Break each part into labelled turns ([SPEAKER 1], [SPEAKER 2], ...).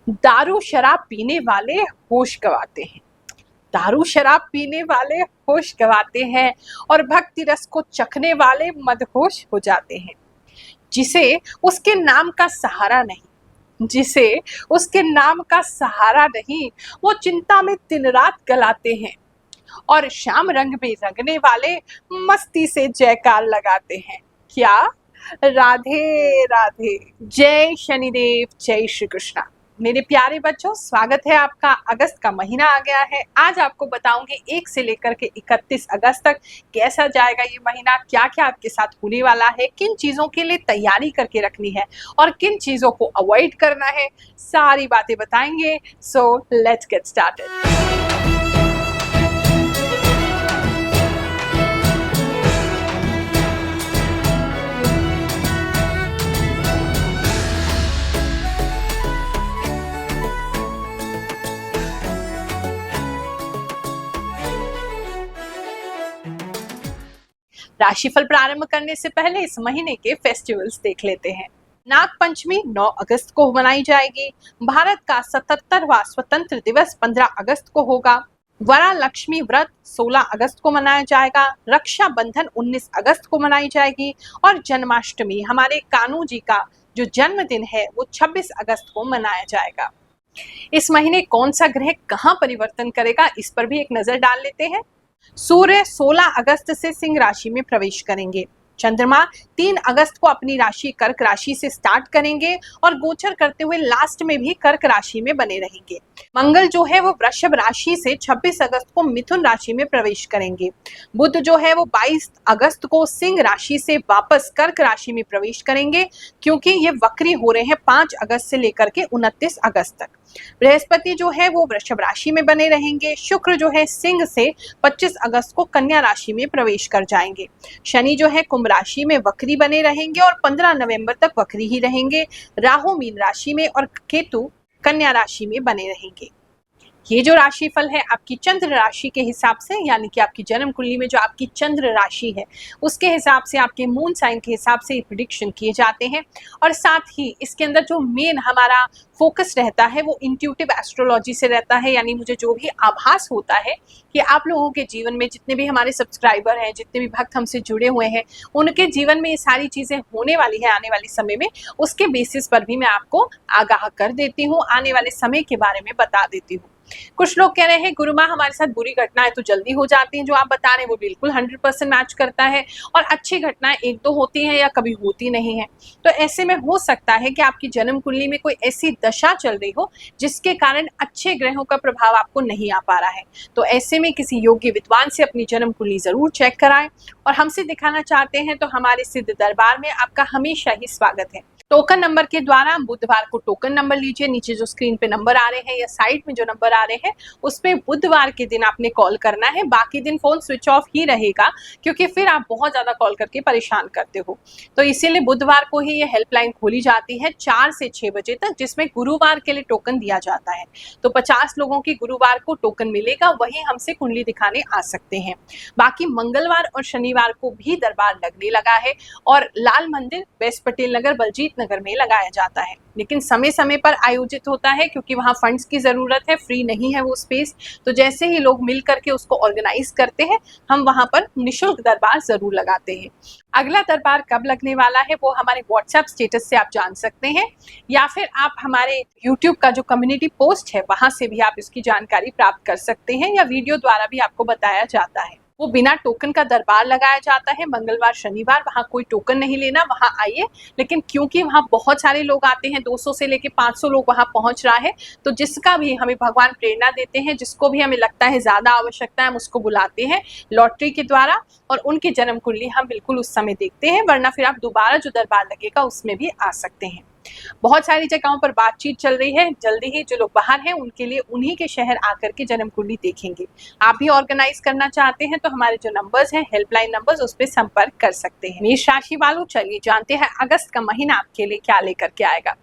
[SPEAKER 1] दारू शराब पीने वाले होश गंवाते हैं। दारू शराब पीने वाले होश गंवाते हैं और भक्ति रस को चखने वाले मदहोश हो जाते हैं। जिसे उसके नाम का सहारा नहीं, जिसे उसके नाम का सहारा नहीं, वो चिंता में दिन रात गलाते हैं और शाम रंग में रंगने वाले मस्ती से जयकार लगाते हैं। क्या? राधे राधे। जय शनिदेव, जय श्री कृष्णा। मेरे प्यारे बच्चों, स्वागत है आपका। अगस्त का महीना आ गया है। आज आपको बताऊंगी 1 से लेकर के 31 अगस्त तक कैसा जाएगा ये महीना, क्या क्या आपके साथ होने वाला है, किन चीजों के लिए तैयारी करके रखनी है और किन चीजों को अवॉइड करना है, सारी बातें बताएंगे। So let's get started. राशिफल प्रारंभ करने से पहले इस महीने के फेस्टिवल्स देख लेते हैं। नाग पंचमी 9 अगस्त को मनाई जाएगी। भारत का 77वां स्वतंत्र दिवस 15 अगस्त को होगा। वरा लक्ष्मी व्रत 16 अगस्त को मनाया जाएगा। रक्षा बंधन 19 अगस्त को मनाई जाएगी और जन्माष्टमी हमारे कान्हू जी का जो जन्मदिन है वो 26 अगस्त को मनाया जाएगा। इस महीने कौन सा ग्रह कहाँ परिवर्तन करेगा, इस पर भी एक नजर डाल लेते हैं। सूर्य 16 अगस्त से सिंह राशि में प्रवेश करेंगे। चंद्रमा 3 अगस्त को अपनी राशि कर्क राशि से स्टार्ट करेंगे और गोचर करते हुए लास्ट में भी कर्क राशि में बने रहेंगे। मंगल जो है वो वृषभ राशि से 26 अगस्त को मिथुन राशि में प्रवेश करेंगे। बुध जो है वो 22 अगस्त को सिंह राशि से वापस कर्क राशि में प्रवेश करेंगे, क्योंकि ये वक्री हो रहे हैं 5 अगस्त से लेकर के 29 अगस्त तक। बृहस्पति जो है वो वृषभ राशि में बने रहेंगे। शुक्र जो है सिंह से 25 अगस्त को कन्या राशि में प्रवेश कर जाएंगे। शनि जो है कुंभ राशि में वक्री बने रहेंगे और 15 नवंबर तक वक्री ही रहेंगे। राहु मीन राशि में और केतु कन्या राशि में बने रहेंगे। ये जो राशिफल है आपकी चंद्र राशि के हिसाब से, यानी कि आपकी जन्म कुंडली में जो आपकी चंद्र राशि है उसके हिसाब से, आपके मून साइन के हिसाब से प्रिडिक्शन किए जाते हैं। और साथ ही इसके अंदर जो मेन हमारा फोकस रहता है वो इंट्यूटिव एस्ट्रोलॉजी से रहता है, यानी मुझे जो भी आभास होता है कि आप लोगों के जीवन में जितने भी हमारे सब्सक्राइबर हैं, जितने भी भक्त हमसे जुड़े हुए हैं, उनके जीवन में ये सारी चीजें होने वाली है आने वाले समय में, उसके बेसिस पर भी मैं आपको आगाह कर देती हूँ, आने वाले समय के बारे में बता देती हूँ। कुछ लोग कह रहे हैं गुरु माँ हमारे साथ बुरी घटनाएं तो जल्दी हो जाती हैं, जो आप बता रहे हैं वो बिल्कुल 100% मैच करता है, और अच्छी घटनाएं 1-2 होती हैं या कभी होती नहीं है। तो ऐसे में हो सकता है कि आपकी जन्म कुंडली में कोई ऐसी दशा चल रही हो जिसके कारण अच्छे ग्रहों का प्रभाव आपको नहीं आ पा रहा है। तो ऐसे में किसी योग्य विद्वान से अपनी जन्म कुंडली जरूर चेक कराएं, और हमसे दिखाना चाहते हैं तो हमारे सिद्ध दरबार में आपका हमेशा ही स्वागत है। टोकन नंबर के द्वारा बुधवार को टोकन नंबर लीजिए, नीचे जो स्क्रीन पे नंबर आ रहे हैं या साइड में जो नंबर आ रहे हैं उस पे बुधवार के दिन आपने कॉल करना है। बाकी दिन फोन स्विच ऑफ ही रहेगा, क्योंकि फिर आप बहुत ज्यादा कॉल करके परेशान करते हो। तो इसीलिए बुधवार को ही ये हेल्पलाइन खोली जाती है 4 से 6 बजे तक, जिसमें गुरुवार के लिए टोकन दिया जाता है। तो 50 लोगों की गुरुवार को टोकन मिलेगा, वही हमसे कुंडली दिखाने आ सकते हैं। बाकी मंगलवार और शनिवार को भी दरबार लगने लगा है, और लाल मंदिर, वेस्ट पटेल नगर, बलजीत नगर में लगाया जाता है, लेकिन समय समय पर आयोजित होता है, क्योंकि वहां फंड्स की जरूरत है, फ्री नहीं है वो स्पेस। तो जैसे ही लोग मिल करके उसको ऑर्गेनाइज करते हैं, हम वहां पर निशुल्क दरबार जरूर लगाते हैं। अगला दरबार कब लगने वाला है वो हमारे व्हाट्सएप स्टेटस से आप जान सकते हैं, या फिर आप हमारे यूट्यूब का जो कम्युनिटी पोस्ट है वहां से भी आप इसकी जानकारी प्राप्त कर सकते हैं, या वीडियो द्वारा भी आपको बताया जाता है। वो बिना टोकन का दरबार लगाया जाता है मंगलवार शनिवार, वहां कोई टोकन नहीं लेना, वहां आइए। लेकिन क्योंकि वहां बहुत सारे लोग आते हैं, 200 से लेके 500 लोग वहां पहुंच रहा है, तो जिसका भी हमें भगवान प्रेरणा देते हैं, जिसको भी हमें लगता है ज्यादा आवश्यकता है, हम उसको बुलाते हैं लॉटरी के द्वारा, और उनकी जन्म कुंडली हम बिल्कुल उस समय देखते हैं। वरना फिर आप दोबारा जो दरबार लगेगा उसमें भी आ सकते हैं। बहुत सारी जगहों पर बातचीत चल रही है, जल्दी ही जो लोग बाहर हैं उनके लिए उन्हीं के शहर आकर के जन्म कुंडली देखेंगे। आप भी ऑर्गेनाइज करना चाहते हैं तो हमारे जो नंबर्स हैं, हेल्पलाइन नंबर्स, उस पर संपर्क कर सकते हैं। मेष राशि वालों, चलिए जानते हैं अगस्त का महीना आपके लिए क्या लेकर के आएगा।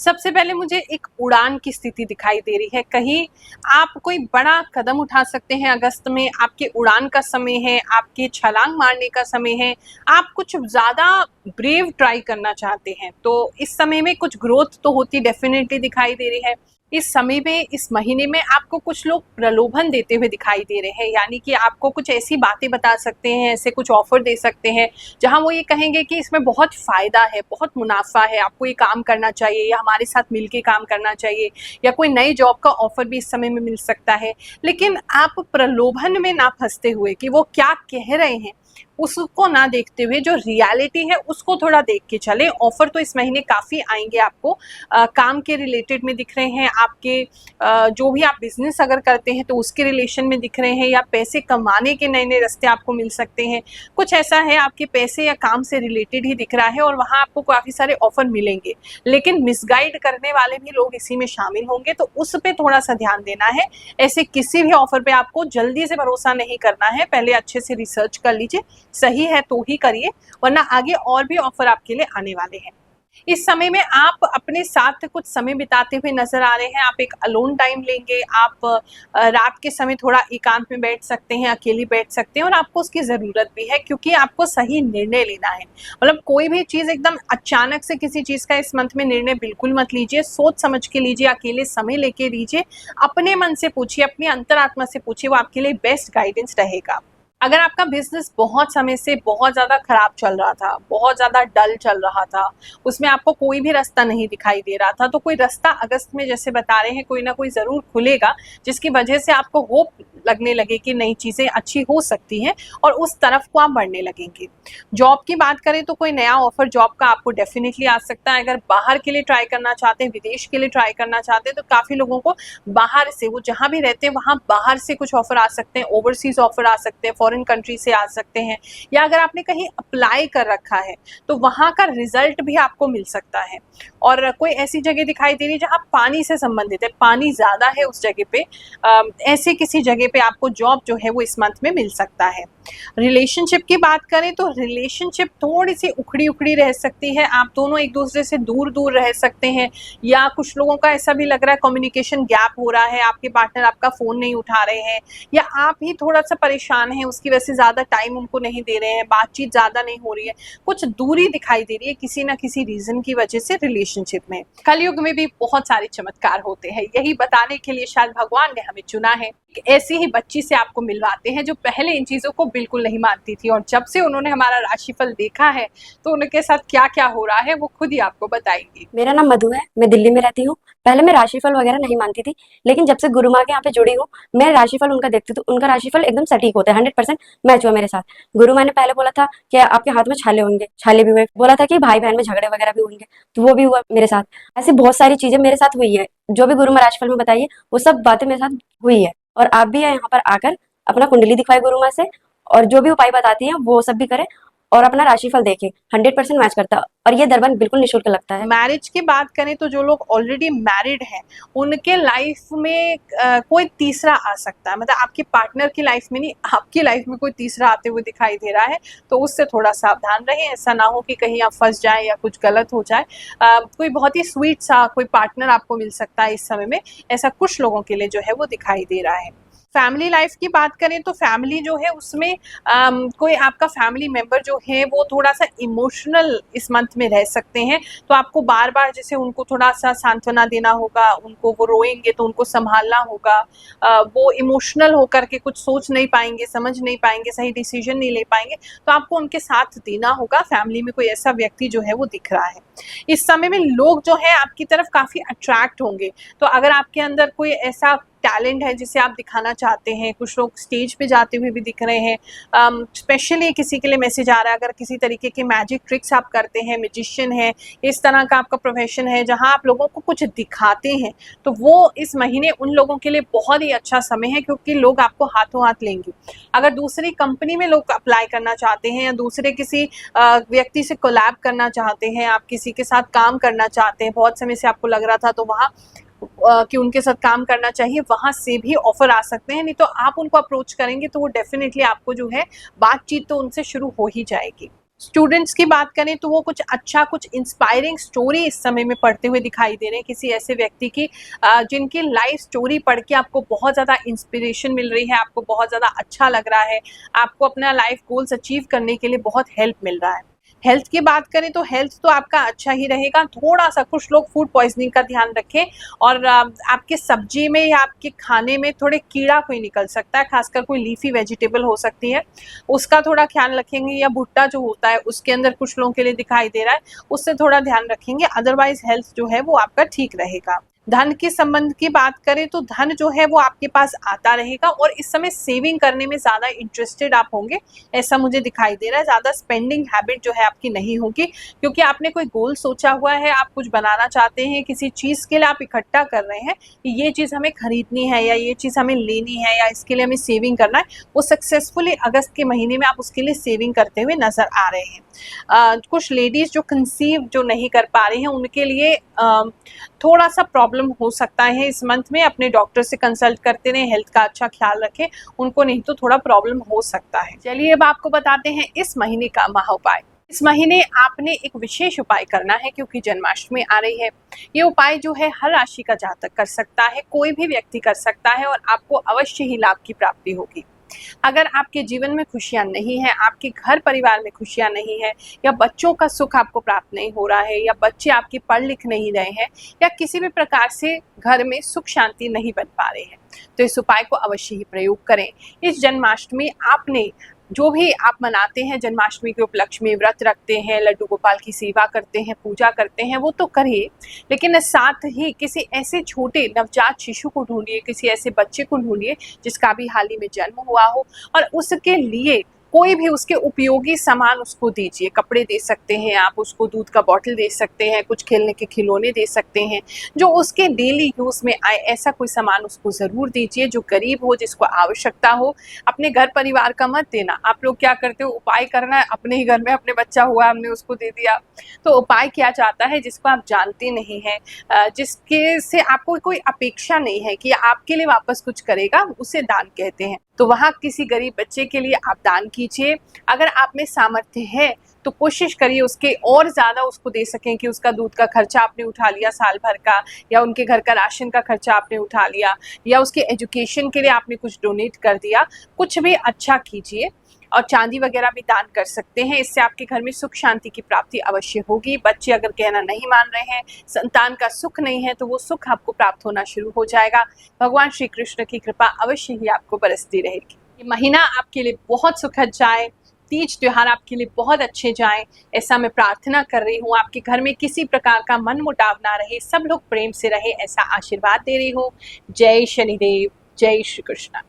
[SPEAKER 1] सबसे पहले मुझे एक उड़ान की स्थिति दिखाई दे रही है। कहीं आप कोई बड़ा कदम उठा सकते हैं अगस्त में, आपके उड़ान का समय है, आपके छलांग मारने का समय है, आप कुछ ज़्यादा ब्रेव ट्राई करना चाहते हैं, तो इस समय में कुछ ग्रोथ तो होती डेफिनेटली दिखाई दे रही है। इस समय में, इस महीने में आपको कुछ लोग प्रलोभन देते हुए दिखाई दे रहे हैं, यानी कि आपको कुछ ऐसी बातें बता सकते हैं, ऐसे कुछ ऑफर दे सकते हैं जहां वो ये कहेंगे कि इसमें बहुत फायदा है, बहुत मुनाफा है, आपको ये काम करना चाहिए या हमारे साथ मिलके काम करना चाहिए, या कोई नई जॉब का ऑफर भी इस समय में मिल सकता है। लेकिन आप प्रलोभन में ना फंसते हुए कि वो क्या कह रहे हैं उसको ना देखते हुए जो रियलिटी है उसको थोड़ा देख के चले। ऑफर तो इस महीने काफ़ी आएंगे आपको, काम के रिलेटेड में दिख रहे हैं, आपके जो भी आप बिजनेस अगर करते हैं तो उसके रिलेशन में दिख रहे हैं, या पैसे कमाने के नए नए रास्ते आपको मिल सकते हैं। कुछ ऐसा है आपके पैसे या काम से रिलेटेड ही दिख रहा है और वहाँ आपको काफ़ी सारे ऑफर मिलेंगे, लेकिन मिसगाइड करने वाले भी लोग इसी में शामिल होंगे, तो उस पर थोड़ा सा ध्यान देना है। ऐसे किसी भी ऑफर पे आपको जल्दी से भरोसा नहीं करना है, पहले अच्छे से रिसर्च कर लीजिए, सही है तो ही करिए, वरना आगे और भी ऑफर आपके लिए आने वाले हैं। इस समय में आप अपने साथ कुछ समय बिताते हुए नजर आ रहे हैं, आप एक अलोन टाइम लेंगे, आप रात के समय थोड़ा एकांत में बैठ सकते हैं, अकेले बैठ सकते हैं, और आपको उसकी ज़रूरत भी है क्योंकि आपको सही निर्णय लेना है। मतलब कोई भी चीज़ एकदम अचानक से किसी चीज़ का इस मंथ में निर्णय बिल्कुल मत लीजिए, सोच समझ के लीजिए, अकेले समय लेके लीजिए, अपने मन से पूछिए, अपनी अंतरात्मा से पूछिए, वो आपके लिए बेस्ट गाइडेंस रहेगा। अगर आपका बिजनेस बहुत समय से बहुत ज़्यादा खराब चल रहा था, बहुत ज़्यादा डल चल रहा था, उसमें आपको कोई भी रास्ता नहीं दिखाई दे रहा था, तो कोई रास्ता अगस्त में जैसे बता रहे हैं कोई ना कोई ज़रूर खुलेगा, जिसकी वजह से आपको होप लगने लगे कि नई चीज़ें अच्छी हो सकती हैं और उस तरफ को आप बढ़ने लगेंगे। जॉब की बात करें तो कोई नया ऑफर जॉब का आपको डेफिनेटली आ सकता है। अगर बाहर के लिए ट्राई करना चाहते हैं, विदेश के लिए ट्राई करना चाहते हैं, तो काफ़ी लोगों को बाहर से, वो जहाँ भी रहते हैं वहाँ बाहर से कुछ ऑफर आ सकते हैं, ओवरसीज ऑफर आ सकते हैं, फॉरेन कंट्री से आ सकते हैं, या अगर आपने कहीं अप्लाई कर रखा है तो वहाँ का रिजल्ट भी आपको मिल सकता है। और कोई ऐसी जगह दिखाई दे रही है जहाँ पानी से संबंधित है, पानी ज़्यादा है उस जगह पे, ऐसे किसी जगह पे आपको जॉब जो है वो इस मंथ में मिल सकता है। रिलेशनशिप की बात करें तो रिलेशनशिप थोड़ी सी उखड़ी उखड़ी रह सकती है, आप दोनों एक दूसरे से दूर दूर रह सकते हैं, या कुछ लोगों का ऐसा भी लग रहा है कम्युनिकेशन गैप हो रहा है, आपके पार्टनर आपका फ़ोन नहीं उठा रहे हैं, या आप ही थोड़ा सा परेशान हैं, उसकी वजह से ज़्यादा टाइम उनको नहीं दे रहे हैं, बातचीत ज़्यादा नहीं हो रही है, कुछ दूरी दिखाई दे रही है किसी ना किसी रीज़न की वजह से रिलेशनशिप में। कलयुग में भी बहुत सारे चमत्कार होते हैं, यही बताने के लिए शायद भगवान ने हमें चुना है। एक ऐसी ही बच्ची से आपको मिलवाते हैं जो पहले इन चीज़ों को बिल्कुल नहीं मानती थी, और जब से उन्होंने हमारा राशिफल देखा है तो उनके साथ क्या क्या हो रहा है वो खुद ही आपको बताएंगी।
[SPEAKER 2] मेरा नाम मधु है, मैं दिल्ली में रहती हूँ। पहले मैं राशिफल वगैरह नहीं मानती थी, लेकिन जब से गुरु माँ के यहाँ पे जुड़ी हूँ, मैं राशिफल उनका देखती हूँ, उनका राशिफल एकदम सटीक होता है, 100% मैच हुआ मेरे साथ। गुरु माँ ने पहले बोला था कि आपके हाथ में छाले होंगे, छाले भी हुए। बोला था कि भाई बहन में झगड़े वगैरह भी होंगे, तो वो भी हुआ मेरे साथ। ऐसी बहुत सारी चीजें मेरे साथ हुई है, जो भी गुरु माँ राशिफल में बताइए वो सब बातें मेरे साथ हुई है। और आप भी यहाँ पर आकर अपना कुंडली दिखवाए गुरु माँ से, और जो भी उपाय बताती हैं वो सब भी करें, और अपना राशिफल देखें, 100% मैच करता है, और ये दरबार बिल्कुल निःशुल्क लगता है।
[SPEAKER 1] मैरिज की बात करें तो जो लोग ऑलरेडी मैरिड हैं उनके लाइफ में कोई तीसरा आ सकता है, मतलब आपके पार्टनर की लाइफ में नहीं, आपकी लाइफ में कोई तीसरा आते हुए दिखाई दे रहा है, तो उससे थोड़ा सावधान रहें, ऐसा ना हो कि कहीं आप फंस जाएं या कुछ गलत हो जाए। कोई बहुत ही स्वीट सा कोई पार्टनर आपको मिल सकता है इस समय में, ऐसा कुछ लोगों के लिए जो है वो दिखाई दे रहा है। फैमिली लाइफ की बात करें तो फैमिली जो है उसमें कोई आपका फैमिली मेंबर जो है वो थोड़ा सा इमोशनल इस मंथ में रह सकते हैं, तो आपको बार बार जैसे उनको थोड़ा सा सांत्वना देना होगा, उनको वो रोएंगे तो उनको संभालना होगा, वो इमोशनल होकर के कुछ सोच नहीं पाएंगे, समझ नहीं पाएंगे, सही डिसीजन नहीं ले पाएंगे, तो आपको उनके साथ देना होगा। फैमिली में कोई ऐसा व्यक्ति जो है वो दिख रहा है। इस समय में लोग जो है आपकी तरफ काफ़ी अट्रैक्ट होंगे, तो अगर आपके अंदर कोई ऐसा टैलेंट है जिसे आप दिखाना चाहते हैं, कुछ लोग स्टेज पे जाते हुए भी दिख रहे हैं, स्पेशली किसी के लिए मैसेज आ रहा है, अगर किसी तरीके के मैजिक ट्रिक्स आप करते हैं, म्यूजिशियन है, इस तरह का आपका प्रोफेशन है जहां आप लोगों को कुछ दिखाते हैं, तो वो इस महीने उन लोगों के लिए बहुत ही अच्छा समय है, क्योंकि लोग आपको हाथों हाथ लेंगे। अगर दूसरी कंपनी में लोग अप्लाई करना चाहते हैं या दूसरे किसी व्यक्ति से कोलैब करना चाहते हैं, आप किसी के साथ काम करना चाहते हैं, बहुत समय से आपको लग रहा था तो वहाँ कि उनके साथ काम करना चाहिए, वहाँ से भी ऑफर आ सकते हैं, नहीं तो आप उनको अप्रोच करेंगे तो वो डेफिनेटली आपको जो है बातचीत तो उनसे शुरू हो ही जाएगी। स्टूडेंट्स की बात करें तो वो कुछ अच्छा, कुछ इंस्पायरिंग स्टोरी इस समय में पढ़ते हुए दिखाई दे रहे हैं, किसी ऐसे व्यक्ति की जिनकी लाइफ स्टोरी पढ़ के आपको बहुत ज़्यादा इंस्पिरेशन मिल रही है, आपको बहुत ज़्यादा अच्छा लग रहा है, आपको अपना लाइफ गोल्स अचीव करने के लिए बहुत हेल्प मिल रहा है। हेल्थ की बात करें तो हेल्थ तो आपका अच्छा ही रहेगा, थोड़ा सा कुछ लोग फूड पॉइजनिंग का ध्यान रखें और आपके सब्जी में या आपके खाने में थोड़े कीड़ा कोई निकल सकता है, खासकर कोई लीफी वेजिटेबल हो सकती है, उसका थोड़ा ख्याल रखेंगे, या भुट्टा जो होता है उसके अंदर कुछ लोगों के लिए दिखाई दे रहा है, उससे थोड़ा ध्यान रखेंगे। अदरवाइज हेल्थ जो है वो आपका ठीक रहेगा। धन के संबंध की बात करें तो धन जो है वो आपके पास आता रहेगा और इस समय सेविंग करने में ज़्यादा इंटरेस्टेड आप होंगे, ऐसा मुझे दिखाई दे रहा है। ज़्यादा स्पेंडिंग हैबिट जो है आपकी नहीं होगी, क्योंकि आपने कोई गोल सोचा हुआ है, आप कुछ बनाना चाहते हैं, किसी चीज़ के लिए आप इकट्ठा कर रहे हैं कि ये चीज़ हमें खरीदनी है या ये चीज़ हमें लेनी है या इसके लिए हमें सेविंग करना है, वो सक्सेसफुली अगस्त के महीने में आप उसके लिए सेविंग करते हुए नजर आ रहे हैं। कुछ लेडीज जो कंसीव जो नहीं कर पा रही हैं उनके लिए थोड़ा सा प्रॉब्लम हो सकता है इस मंथ में, अपने डॉक्टर से कंसल्ट करते रहें, हेल्थ का अच्छा ख्याल रखें, उनको नहीं तो थोड़ा प्रॉब्लम हो सकता है। चलिए अब आपको बताते हैं इस महीने का महा उपाय। इस महीने आपने एक विशेष उपाय करना है क्योंकि जन्माष्टमी आ रही है। ये उपाय जो है हर राशि का जातक कर सकता है, कोई भी व्यक्ति कर सकता है और आपको अवश्य ही लाभ की प्राप्ति होगी। अगर आपके जीवन में खुशियां नहीं है, आपके घर परिवार में खुशियां नहीं है, या बच्चों का सुख आपको प्राप्त नहीं हो रहा है, या बच्चे आपके पढ़ लिख नहीं रहे हैं, या किसी भी प्रकार से घर में सुख शांति नहीं बन पा रहे हैं, तो इस उपाय को अवश्य ही प्रयोग करें। इस जन्माष्टमी आपने जो भी आप मनाते हैं, जन्माष्टमी के उपलक्ष्य में व्रत रखते हैं, लड्डू गोपाल की सेवा करते हैं, पूजा करते हैं, वो तो करिए, लेकिन साथ ही किसी ऐसे छोटे नवजात शिशु को ढूंढिए, किसी ऐसे बच्चे को ढूंढिए जिसका भी हाल ही में जन्म हुआ हो और उसके लिए कोई भी उसके उपयोगी सामान उसको दीजिए। कपड़े दे सकते हैं आप उसको, दूध का बॉटल दे सकते हैं, कुछ खेलने के खिलौने दे सकते हैं, जो उसके डेली यूज में आए ऐसा कोई सामान उसको जरूर दीजिए जो गरीब हो, जिसको आवश्यकता हो। अपने घर परिवार का मत देना। आप लोग क्या करते हो, उपाय करना है, अपने ही घर में अपने बच्चा हुआ हमने उसको दे दिया। तो उपाय किया जाता है जिसको आप जानते नहीं हैं, जिसके से आपको कोई अपेक्षा नहीं है कि आपके लिए वापस कुछ करेगा, उसे दान कहते हैं। तो वहाँ किसी गरीब बच्चे के लिए आप दान कीजिए। अगर आप में सामर्थ्य है तो कोशिश करिए उसके और ज़्यादा उसको दे सकें कि उसका दूध का खर्चा आपने उठा लिया साल भर का, या उनके घर का राशन का खर्चा आपने उठा लिया, या उसके एजुकेशन के लिए आपने कुछ डोनेट कर दिया। कुछ भी अच्छा कीजिए और चांदी वगैरह भी दान कर सकते हैं। इससे आपके घर में सुख शांति की प्राप्ति अवश्य होगी। बच्चे अगर कहना नहीं मान रहे हैं, संतान का सुख नहीं है, तो वो सुख आपको प्राप्त होना शुरू हो जाएगा। भगवान श्री कृष्ण की कृपा अवश्य ही आपको बरसती रहेगी। ये महीना आपके लिए बहुत सुखद जाए, तीज त्योहार आपके लिए बहुत अच्छे जाएं, ऐसा मैं प्रार्थना कर रही हूँ। आपके घर में किसी प्रकार का मन मुटाव ना रहे, सब लोग प्रेम से रहे, ऐसा आशीर्वाद दे रही हूँ। जय शनिदेव, जय श्री कृष्ण।